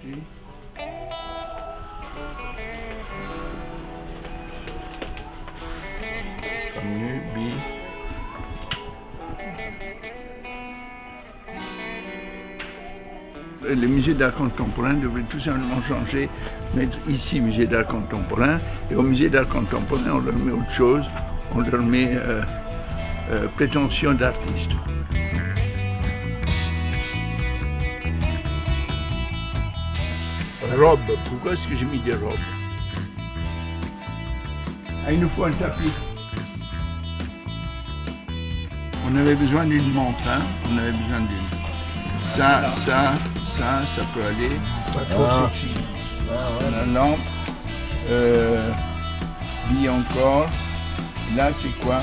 dessus. Fameux, B. Le musée d'art contemporain devrait tout simplement changer, mettre ici musée d'art contemporain, et au musée d'art contemporain on leur met autre chose, on leur met prétention d'artiste. Robe, pourquoi est-ce que j'ai mis des robes? Ah, il nous faut un tapis. On avait besoin d'une montre, hein? On avait besoin d'une. Ça peut aller. Pas trop sexy. La lampe. Bille encore. Là, c'est quoi?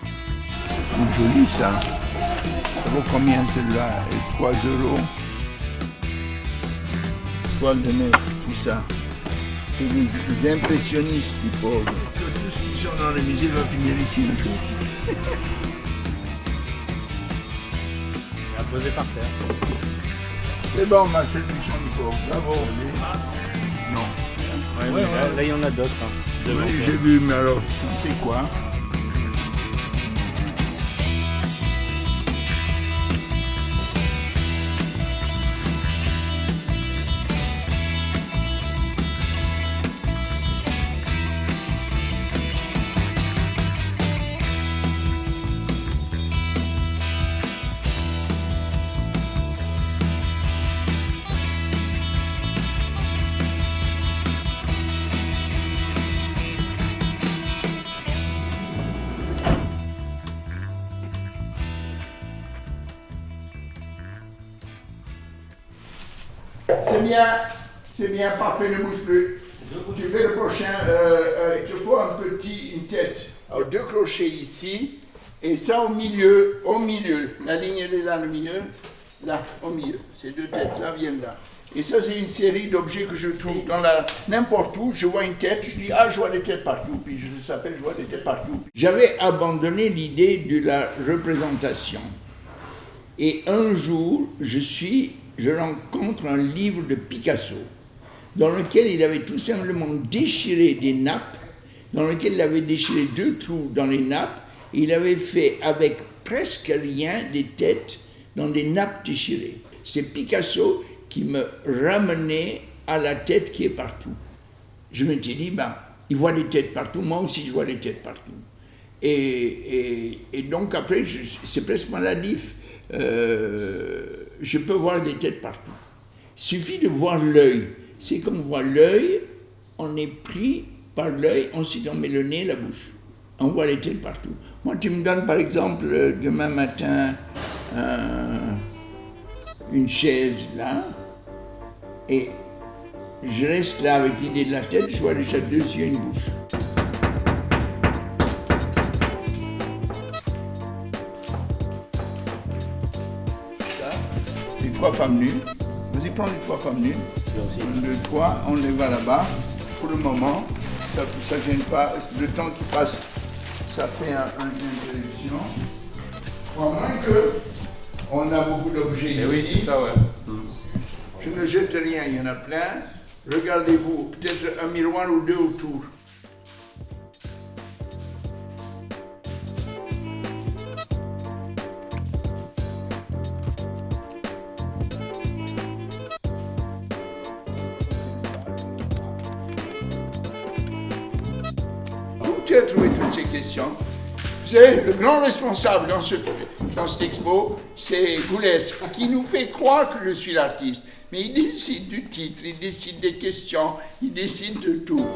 C'est joli, ça. Ça vaut combien, celle-là? 3 €. Toile de neige, tout ça. C'est des impressionnistes, les pauvres. Tous ceux qui sont dans les musées vont finir ici un jour. Posé par terre. C'est bon, Marcel Pichon du pauvre. Bravo. Non. Ouais, là, il y en a d'autres. Hein. Oui, j'ai vu, mais alors, c'est quoi? C'est bien, parfait, ne bouge plus. Tu fais le prochain, il te faut une tête. Alors 2 crochets ici, et ça au milieu, la ligne elle est là, le milieu, là, au milieu. Ces 2 têtes-là viennent là. Et ça, c'est une série d'objets que je trouve dans n'importe où. Je vois une tête, je dis, ah, je vois des têtes partout. Puis je s'appelle, je vois des têtes partout. J'avais abandonné l'idée de la représentation. Et un jour, je rencontre un livre de Picasso, dans lequel il avait tout simplement déchiré des nappes, dans lequel il avait déchiré 2 trous dans les nappes, et il avait fait avec presque rien des têtes dans des nappes déchirées. C'est Picasso qui me ramenait à la tête qui est partout. Je me suis dit, il voit des têtes partout, moi aussi je vois des têtes partout. Et donc après, c'est presque maladif. Je peux voir des têtes partout. Il suffit de voir l'œil. C'est comme on voit l'œil, on est pris par l'œil, ensuite on met le nez, la bouche. On voit les têtes partout. Moi, tu me donnes par exemple demain matin une chaise là, et je reste là avec l'idée de la tête, je vois déjà 2 yeux et une bouche. Les 3 femmes nues. Vas-y, prends les 3 femmes nues. 1, 2, 3, on les va là-bas. Pour le moment, ça ne gêne pas. Le temps qui passe, ça fait une interruption. À moins qu'on a beaucoup d'objets ici. Oui, c'est ça, ouais. Je ne jette rien, il y en a plein. Regardez-vous, peut-être un miroir ou 2 autour. Tu as trouvé toutes ces questions. Vous savez, le grand responsable dans cette expo, c'est Goulès, qui nous fait croire que je suis l'artiste. Mais il décide du titre, il décide des questions, il décide de tout.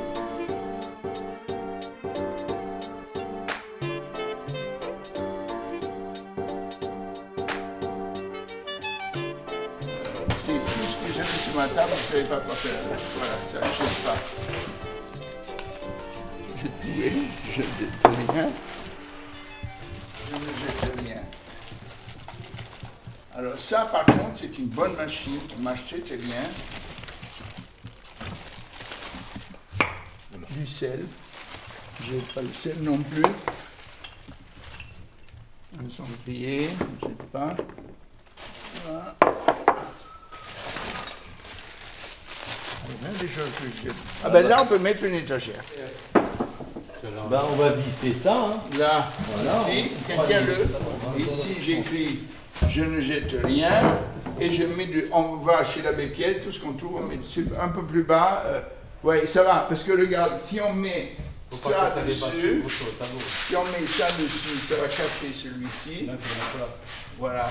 C'est tout ce que j'ai mis sur ma table, je ne savais pas quoi faire. Voilà, ça ne jette pas. Je ne jette rien. Je ne jette rien. Alors ça, par contre, c'est une bonne machine qui marche très très bien. Du sel. Je n'ai pas le sel non plus. Un cendrier, je ne jette pas. Voilà. toutes les choses que je jette. Ah ben là, on peut mettre une étagère. Ben, on va visser ça. Hein. Là, Voilà, ici, on tiens-le. Ici, j'écris « Je ne jette rien ». Et je mets on va chez l'abbé Pierre, tout ce qu'on trouve, on met un peu plus bas. Ouais, ça va, parce que regarde, si on met ça dessus, si on met ça dessus, ça va casser celui-ci. Voilà.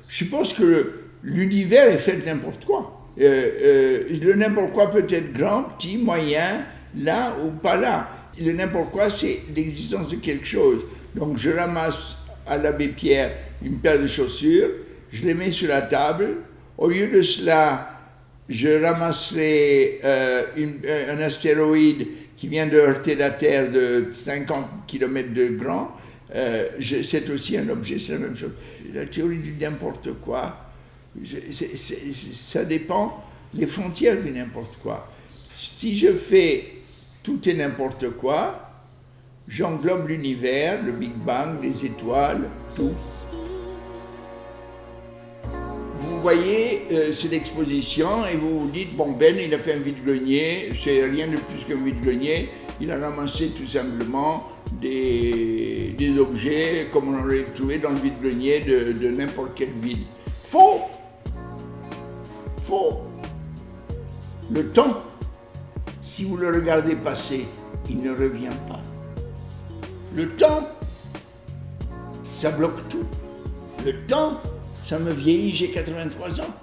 Je pense que l'univers est fait de n'importe quoi. Le n'importe quoi peut être grand, petit, moyen, là ou pas là. Le n'importe quoi, c'est l'existence de quelque chose. Donc je ramasse à l'abbé Pierre une paire de chaussures, je les mets sur la table. Au lieu de cela, je ramasserai un astéroïde qui vient de heurter la Terre de 50 km de grand. C'est aussi un objet, c'est la même chose. La théorie du n'importe quoi, ça dépend les frontières du n'importe quoi. Si je fais tout et n'importe quoi, j'englobe l'univers, le Big Bang, les étoiles, tout. Vous voyez c'est l'exposition et vous vous dites, bon Ben, il a fait un vide-grenier, c'est rien de plus qu'un vide-grenier, il a ramassé tout simplement des objets comme on aurait trouvé dans le vide-grenier de n'importe quelle ville. Faux! Faux! Le temps, si vous le regardez passer, il ne revient pas. Le temps, ça bloque tout. Le temps, ça me vieillit, j'ai 83 ans.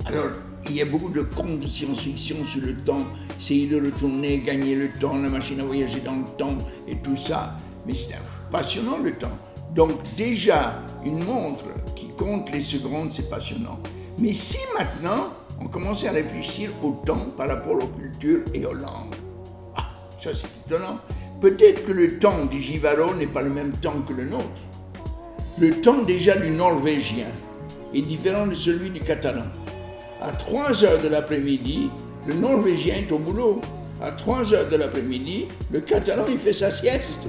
Alors, il y a beaucoup de contes de science-fiction sur le temps, essayer de retourner, gagner le temps, la machine à voyager dans le temps et tout ça. Mais c'est passionnant le temps. Donc déjà, une montre qui compte les secondes, c'est passionnant. Mais si maintenant, on commence à réfléchir au temps par rapport aux cultures et aux langues, ah, ça c'est étonnant. Peut-être que le temps du Givaro n'est pas le même temps que le nôtre. Le temps déjà du norvégien est différent de celui du catalan. À 3 heures de l'après-midi, le norvégien est au boulot. À 3 heures de l'après-midi, le catalan il fait sa sieste.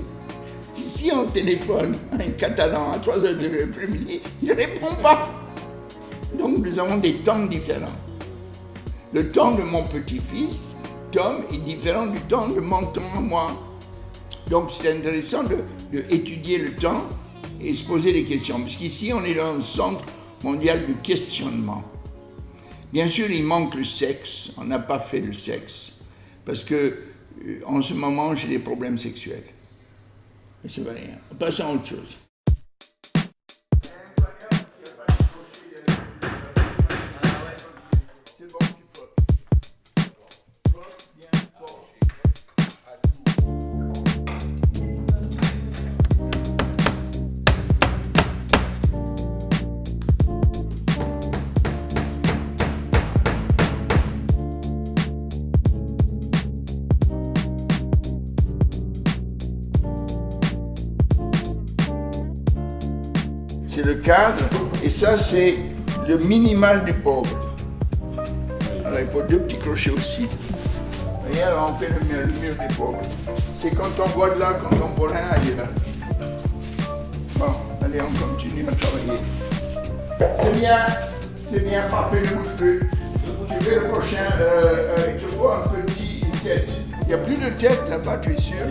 Si on téléphone à un catalan à 3 heures de l'après-midi, il ne répond pas. Donc nous avons des temps différents. Le temps de mon petit-fils, Tom, est différent du temps de mon temps à moi. Donc c'est intéressant d'étudier le temps et se poser des questions. Parce qu'ici, on est dans un centre mondial du questionnement. Bien sûr, il manque le sexe. On n'a pas fait le sexe. Parce que, en ce moment, j'ai des problèmes sexuels. Mais c'est pas rien. On passe à autre chose. C'est le cadre, et ça c'est le minimal du pauvre. Alors il faut 2 petits crochets aussi. Et alors on fait le mur des pauvres. C'est quand on voit de l'art contemporain ailleurs. Bon, allez, on continue à travailler. C'est bien, parfait, ne bouge plus. Je vais le prochain, il te faut une tête. Il n'y a plus de tête là-bas, tu es sûr?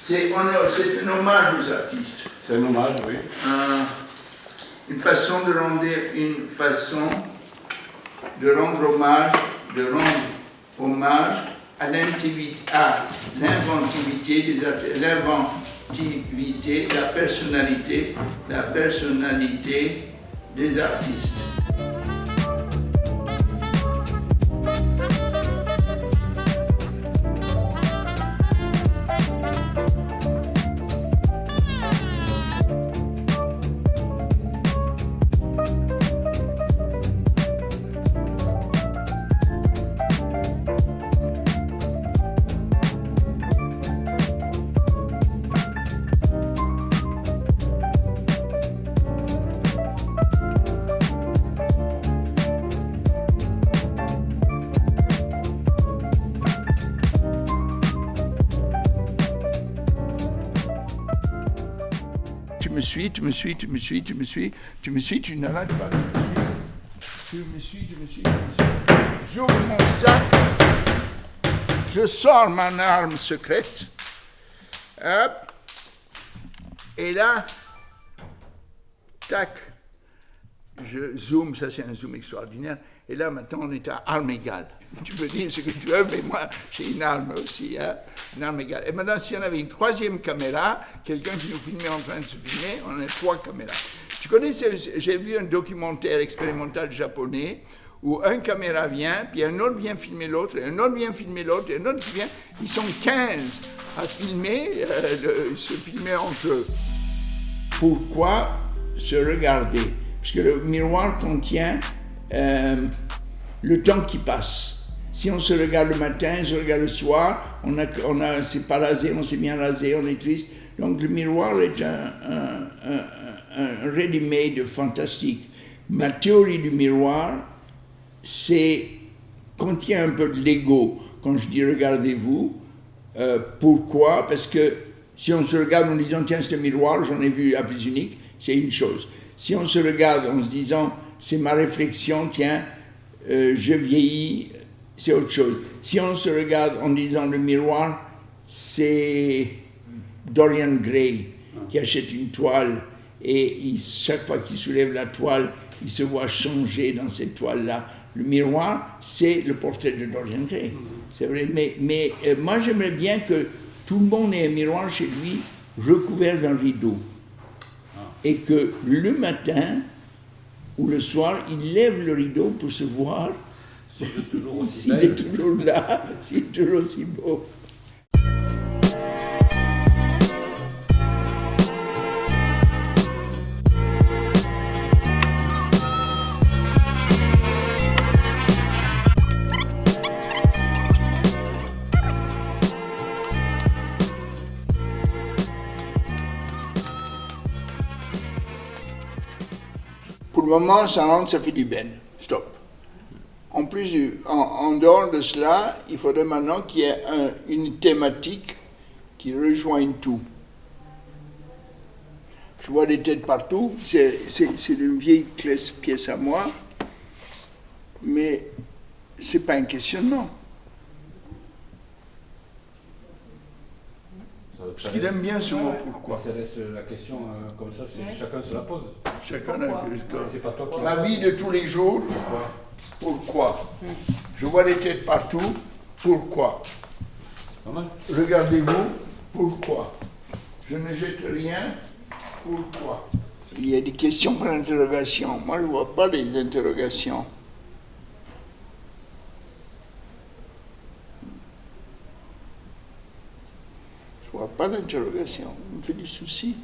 C'est un hommage aux artistes. C'est un hommage, oui. Une façon de rendre hommage à l'inventivité des artistes, la personnalité des artistes. suis, tu n'arrêtes pas de me suivre. J'ouvre mon sac, je sors mon arme secrète, hop, et là, tac, je zoome, ça c'est un zoom extraordinaire, et là maintenant on est à armes égales. Tu peux dire ce que tu veux, mais moi j'ai une arme aussi, hein, une arme égale. Et maintenant si on avait une troisième caméra, quelqu'un qui nous filmait en train de se filmer, on a 3 caméras. Tu connais, j'ai vu un documentaire expérimental japonais où un caméra vient, puis un autre vient filmer l'autre, et un autre vient filmer l'autre, et un autre qui vient, ils sont 15 à filmer, se filmer entre eux. Pourquoi se regarder? Parce que le miroir contient le temps qui passe. Si on se regarde le matin, on se regarde le soir, on s'est pas rasé, on s'est bien rasé, on est triste. Donc le miroir est un ready-made fantastique. Ma théorie du miroir, contient un peu de l'ego. Quand je dis regardez-vous, pourquoi? Parce que si on se regarde en disant tiens c'est un miroir, j'en ai vu à plus unique, c'est une chose. Si on se regarde en se disant c'est ma réflexion, tiens, je vieillis, c'est autre chose. Si on se regarde en disant le miroir, c'est Dorian Gray qui achète une toile et chaque fois qu'il soulève la toile, il se voit changer dans cette toile-là. Le miroir, c'est le portrait de Dorian Gray. C'est vrai, mais moi j'aimerais bien que tout le monde ait un miroir chez lui recouvert d'un rideau. Et que le matin ou le soir, il lève le rideau pour se voir s'il est toujours là, s'il est toujours aussi beau. Pour le moment, ça rentre, ça fait du bien. Stop. En plus, en dehors de cela, il faudrait maintenant qu'il y ait une thématique qui rejoigne tout. Je vois des têtes partout, c'est une vieille pièce à moi, mais c'est pas un questionnement. Parce qu'il aime bien ce mot pourquoi. Ça laisse la question comme ça, chacun se la pose. Chacun c'est pas toi qui la vie de tous les jours, pourquoi? Je vois des têtes partout, pourquoi? Pas mal. Regardez-vous, pourquoi? Je ne jette rien, pourquoi? Il y a des questions par interrogation. Moi, je ne vois pas les interrogations. Je ne vois pas l'interrogation. Ça me fait du souci.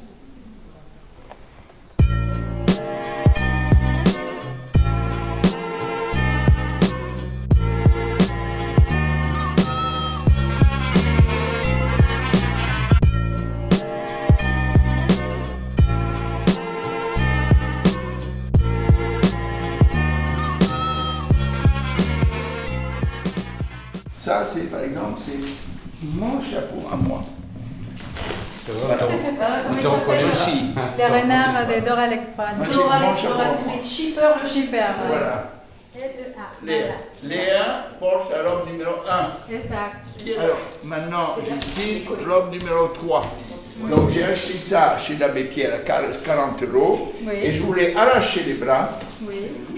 Ça, c'est par exemple, c'est mon chapeau à moi. Voilà. On te reconnaît ici. Les renards de Dora l'Exploratrice. Dora l'exploratrice. Shipper le shipper. Voilà. Léa. Léa porte la robe numéro 1. Exact. Alors, maintenant, je dis robe numéro 3. Donc, j'ai acheté ça chez l'abbé Pierre à 40 €. Oui. Et je voulais arracher les bras,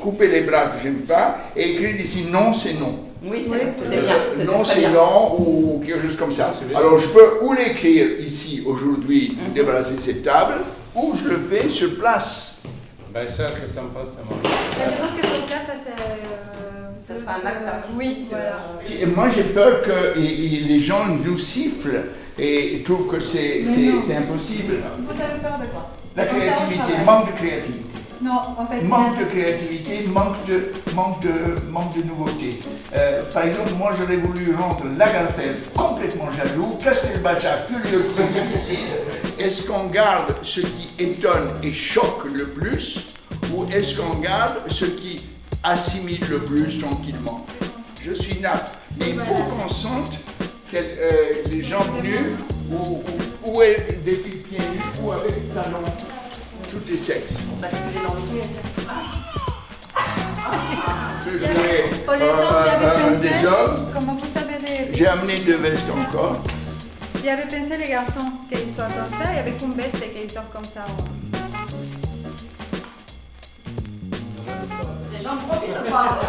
couper les bras que je n'aime pas, et écrire ici non, c'est non. Oui, c'était bien. Non, c'est non, ou quelque chose comme ça. Alors, je peux ou l'écrire ici, aujourd'hui, débarrasser cette table, ou je le fais sur place. Ben ça, qu'est-ce que t'en penses? Je pense que sur place, Ça sera un acte artistique. Oui, voilà. Et moi, j'ai peur que les gens nous sifflent et trouvent que c'est impossible. Vous avez peur de quoi? La créativité, manque de créativité. Non, en fait. Manque de créativité, manque de nouveauté. Par exemple, moi j'aurais voulu rendre Lagerfeld complètement jaloux, Castelbajac furieux comme suicide. Est-ce qu'on garde ce qui étonne et choque le plus, ou est-ce qu'on garde ce qui assimile le plus tranquillement? Je suis nappe, mais il faut qu'on sente les jambes nues, ou elles défilent pieds nus, ou avec talons. tous les sexes. On va se lever dans le tout. Pour les hommes, j'avais Des pensé, hommes. comment vous savez, J'ai amené 2 vestes encore. j'avais pensé les garçons qu'ils soient comme ça, et avec une veste qu'ils sont comme ça. Les gens profitent pas.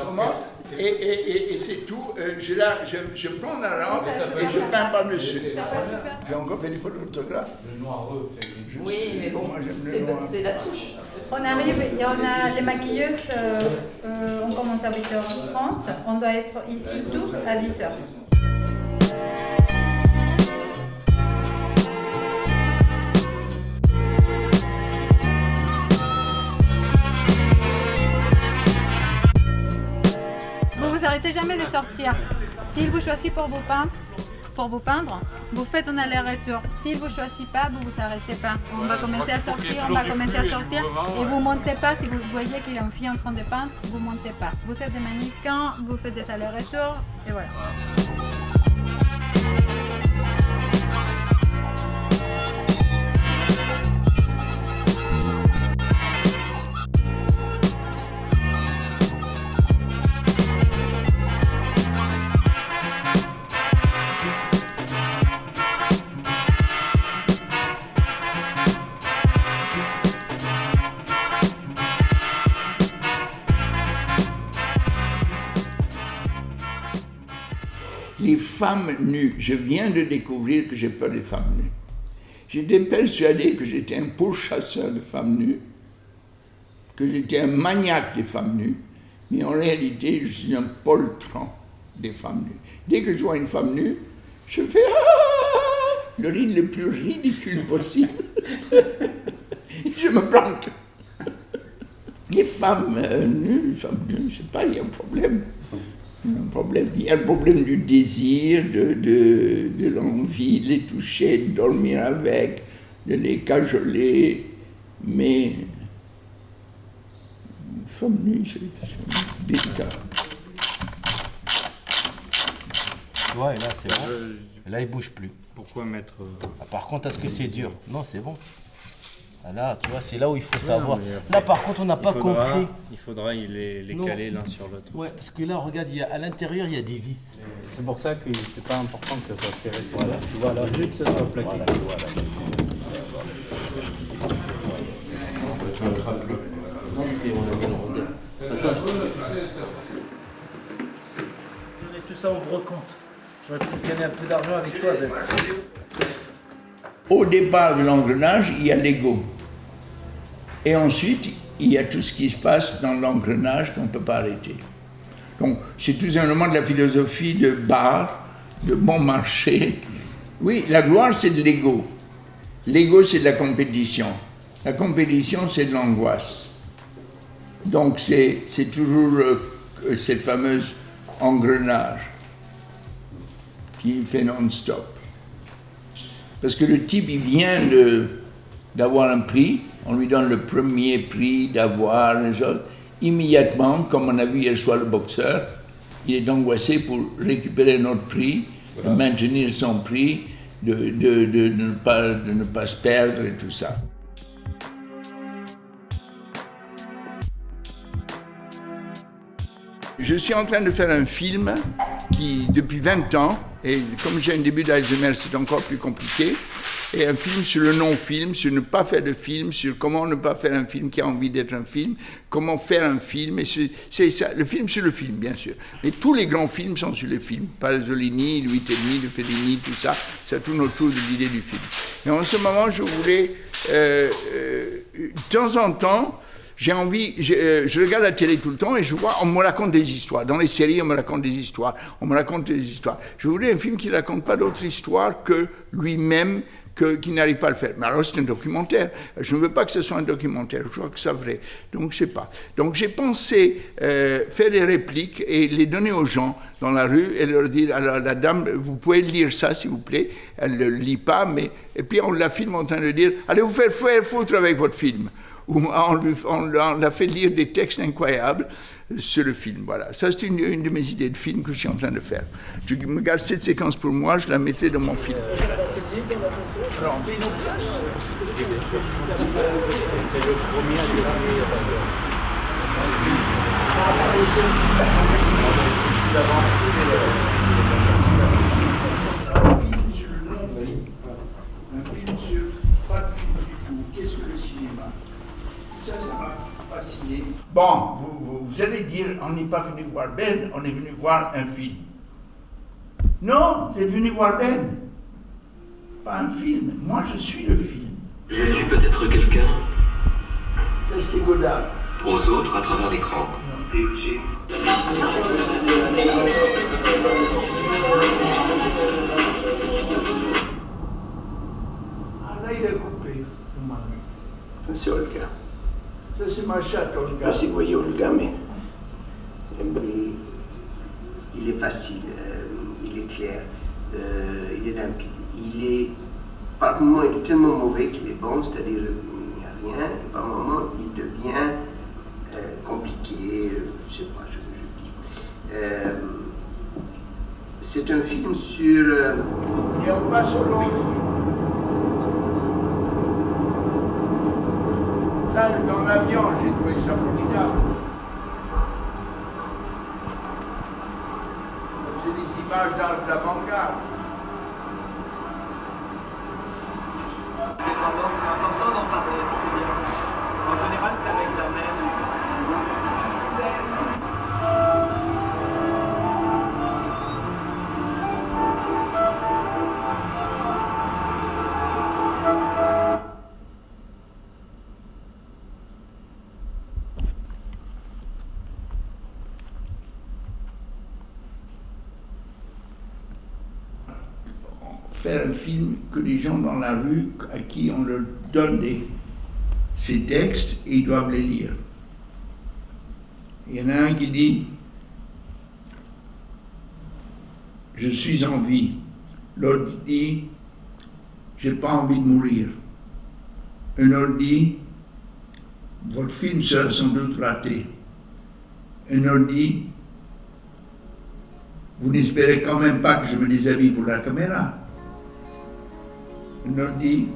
Comment? Et c'est tout. Je prends la lampe et je peins par-dessus. J'ai encore fait des photos d'autographe. Le noireux. Oui, mais bon, Moi, j'aime le noir. c'est la touche. On arrive, et on a les maquilleuses, on commence à 8h30, on doit être ici tous à 10h. Vous arrêtez jamais de sortir. S'il vous choisit pour vous peindre, vous faites un aller-retour. S'il ne vous choisit pas, vous vous arrêtez pas. On va commencer à sortir, et vous montez pas. Si vous voyez qu'il y a une fille en train de peindre, vous montez pas. Vous êtes des mannequins, vous faites des allers-retours, et voilà. Les femmes nues, je viens de découvrir que j'ai peur des femmes nues. J'étais persuadé que j'étais un pourchasseur de femmes nues, que j'étais un maniaque des femmes nues, mais en réalité, je suis un poltron des femmes nues. Dès que je vois une femme nue, je fais le rire le plus ridicule possible. Je me planque. Les femmes nues, je sais pas, il y a un problème. Il y a un problème du désir, de l'envie de les toucher, de dormir avec, de les cajoler, mais une femme nue, c'est délicat. Ouais, là c'est bon. Là il bouge plus. Pourquoi mettre... Ah, par contre, est-ce que c'est dur? Non, c'est bon. Ah, là, tu vois, c'est là où il faut Non, savoir. mais après, Là, par contre, on n'a pas compris. Il faudra les Non. caler l'un sur l'autre. Ouais, parce que là, regarde, à l'intérieur, il y a des vis. C'est pour ça que c'est pas important que ça soit serré. Voilà, tu vois, là, c'est que ça soit plaqué. Voilà. Non, parce qu'on a mis le regarde. Attends, je mets tout ça au brocante. J'aurais pu gagner un peu d'argent avec toi. Au départ de l'engrenage, il y a l'ego. Et ensuite, il y a tout ce qui se passe dans l'engrenage qu'on ne peut pas arrêter. Donc, c'est tout simplement de la philosophie de bar, de bon marché. Oui, la gloire, c'est de l'ego. L'ego, c'est de la compétition. La compétition, c'est de l'angoisse. Donc, c'est toujours cette fameuse engrenage qui fait non-stop. Parce que le type, il vient d'avoir un prix, on lui donne le premier prix d'avoir les autres. Immédiatement, comme on a vu hier soir le boxeur, il est angoissé pour récupérer notre prix, de maintenir son prix, de ne pas se perdre et tout ça. Je suis en train de faire un film qui, depuis 20 ans, et comme j'ai un début d'Alzheimer, c'est encore plus compliqué, et un film sur le non-film, sur ne pas faire de film, sur comment ne pas faire un film qui a envie d'être un film, comment faire un film, et c'est ça, le film sur le film, bien sûr. Mais tous les grands films sont sur le film, Pasolini, Louis Telmy, de Fellini, tout ça, ça tourne autour de l'idée du film. Et en ce moment, je voulais, de temps en temps, j'ai envie, je regarde la télé tout le temps et je vois, on me raconte des histoires. Dans les séries, on me raconte des histoires. Je voulais un film qui ne raconte pas d'autres histoires que lui-même, qui n'arrive pas à le faire. Mais alors, c'est un documentaire. Je ne veux pas que ce soit un documentaire, je crois que c'est vrai. Donc, je ne sais pas. Donc, j'ai pensé faire des répliques et les donner aux gens dans la rue et leur dire, alors, la dame, vous pouvez lire ça, s'il vous plaît. Elle ne le lit pas, mais... Et puis, on la filme en train de dire, allez vous faire foutre avec votre film. où on l'a fait lire des textes incroyables sur le film. Voilà, ça c'est une de mes idées de film que je suis en train de faire. Je me garde cette séquence pour moi, je la mettrai dans mon film. Alors, on fait une autre place. C'est le premier à démarrer. Un film sur pas de film du tout. Qu'est-ce que le cinéma? Ça m'a fasciné. Bon, vous allez dire, on n'est pas venu voir Ben, on est venu voir un film. Non, vous êtes venu voir Ben. Pas un film. Moi, je suis le film. Je suis peut-être quelqu'un. Ça, c'est Godard. Aux autres à travers l'écran. Ah là, il a coupé. C'est Olga. Ça, c'est ma chatte, Olga. Si vous voyez Olga, mais il est facile, il est clair, il est limpide. Il est, par moments, il est tellement mauvais qu'il est bon, c'est-à-dire il n'y a rien, et par moments, il devient compliqué, je sais pas, je dis. C'est un film sur... Et on passe au long. Ça, dans l'avion, j'ai trouvé ça formidable. C'est des images d'avant-garde. C'est important d'en parler, c'est bien. En général, c'est avec la même. Faire un film que les gens dans la rue, à qui on leur donne ces textes, et ils doivent les lire. Il y en a un qui dit « Je suis en vie ». L'autre dit « J'ai pas envie de mourir ». Un autre dit « Votre film sera sans doute raté ». Un autre dit « Vous n'espérez quand même pas que je me déshabille pour la caméra ». On leur dit,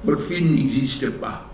votre film n'existe pas.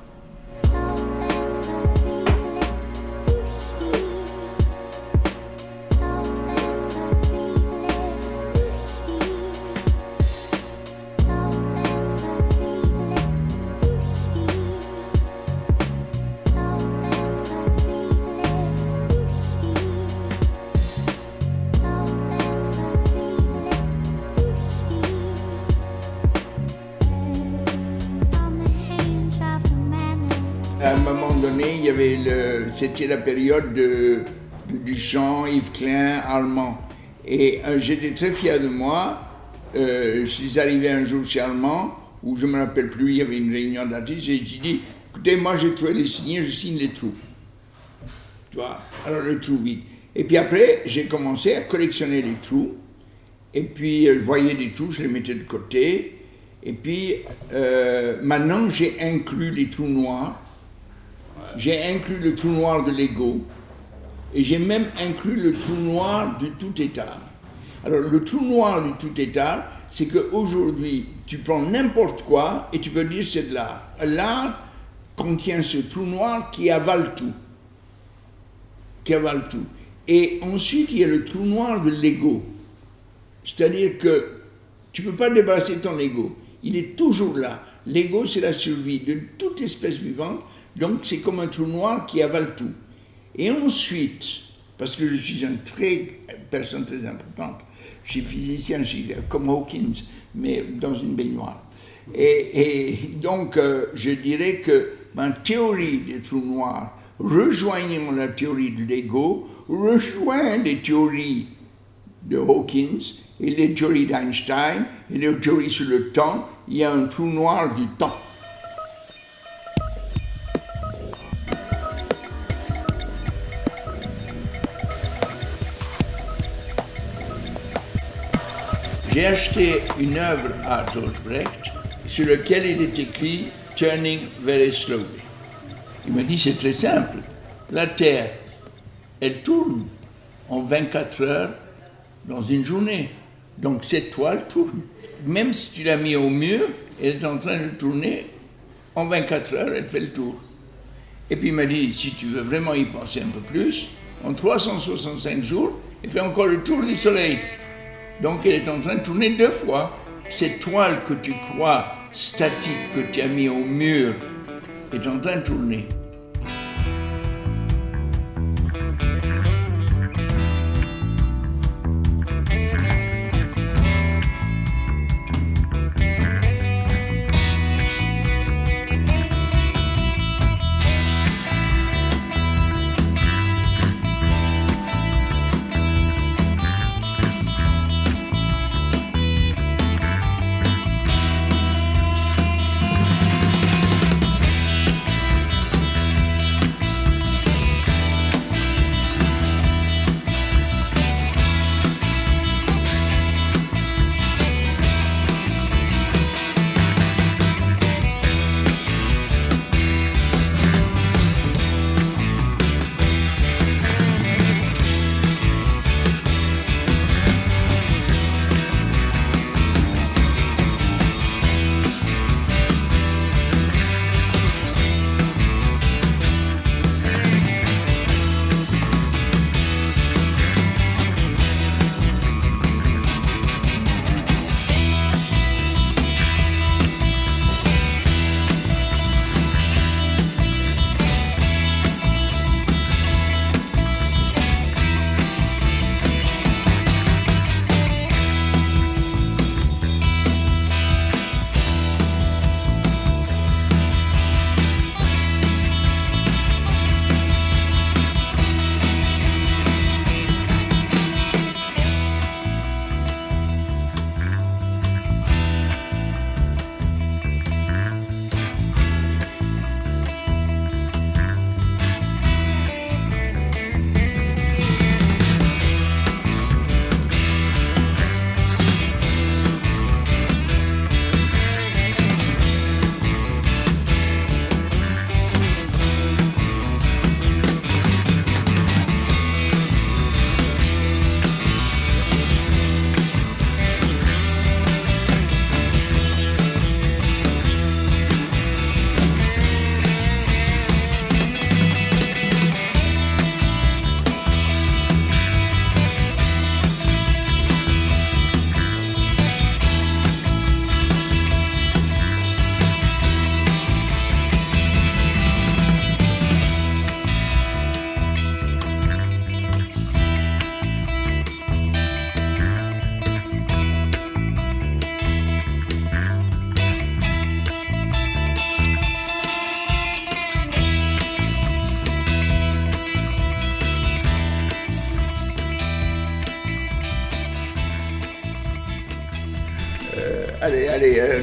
À un moment donné, il y avait c'était la période de Duchamp, Yves Klein, Allemand. Et j'étais très fier de moi. Je suis arrivé un jour chez Allemand, où je ne me rappelle plus, il y avait une réunion d'artistes, et j'ai dit, écoutez, moi j'ai trouvé les signés, je signe les trous. Tu vois, alors le trou vide. Et puis après, j'ai commencé à collectionner les trous. Et puis, je voyais des trous, je les mettais de côté. Et puis, maintenant, j'ai inclus les trous noirs. J'ai inclus le trou noir de Lego et j'ai même inclus le trou noir du tout état. Alors le trou noir du tout état, c'est qu'aujourd'hui, tu prends n'importe quoi et tu peux dire c'est de l'art. L'art contient ce trou noir qui avale tout. Qui avale tout. Et ensuite, il y a le trou noir de Lego. C'est-à-dire que tu ne peux pas débarrasser ton Lego. Il est toujours là. L'ego, c'est la survie de toute espèce vivante. Donc, c'est comme un trou noir qui avale tout. Et ensuite, parce que je suis une personne très importante, je suis physicien, comme Hawkins, mais dans une baignoire. Et donc, je dirais que ma théorie des trous noirs, rejoignant la théorie de l'ego, rejoint les théories de Hawkins et les théories d'Einstein et les théories sur le temps. Il y a un trou noir du temps. J'ai acheté une œuvre à George Brecht sur laquelle il est écrit « Turning very slowly ». Il me dit, c'est très simple. La Terre, elle tourne en 24 heures dans une journée. Donc cette toile tourne. Même si tu l'as mis au mur, elle est en train de tourner. En 24 heures, elle fait le tour. Et puis il m'a dit, si tu veux vraiment y penser un peu plus, en 365 jours, elle fait encore le tour du Soleil. Donc elle est en train de tourner 2 fois. Cette toile que tu crois statique, que tu as mis au mur, est en train de tourner.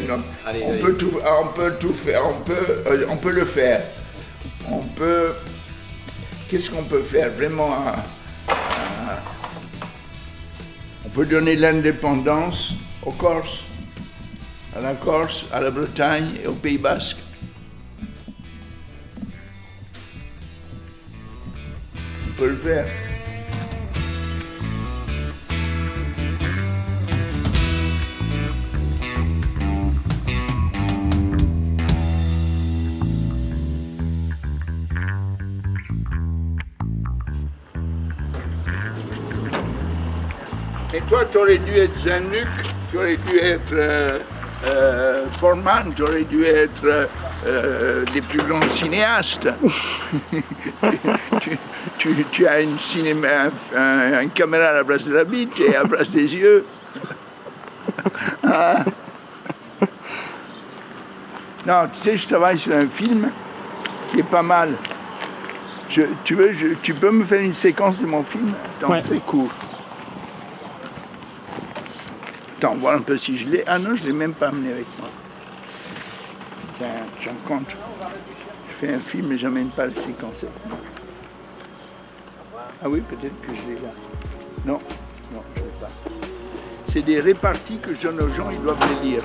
Non. Allez, on peut tout faire, on peut le faire. Qu'est-ce qu'on peut faire vraiment on peut donner l'indépendance aux Corses, à la Corse, à la Bretagne et au Pays Basque. On peut le faire. Et toi, tu aurais dû être Saint-Luc, tu aurais dû être Forman, tu aurais dû être des plus grands cinéastes. tu as une caméra à la place de la bite et à la place des yeux. Ah. Non, tu sais, je travaille sur un film qui est pas mal. Tu peux me faire une séquence de mon film? Attends, ouais. Très court. Attends, voir un peu si je l'ai. Ah non, je ne l'ai même pas amené avec moi. Tiens, j'en compte. Je fais un film et je n'emmène pas le séquence. Ah oui, peut-être que je l'ai là. Non, je ne l'ai pas. C'est des réparties que je donne aux gens, ils doivent les lire.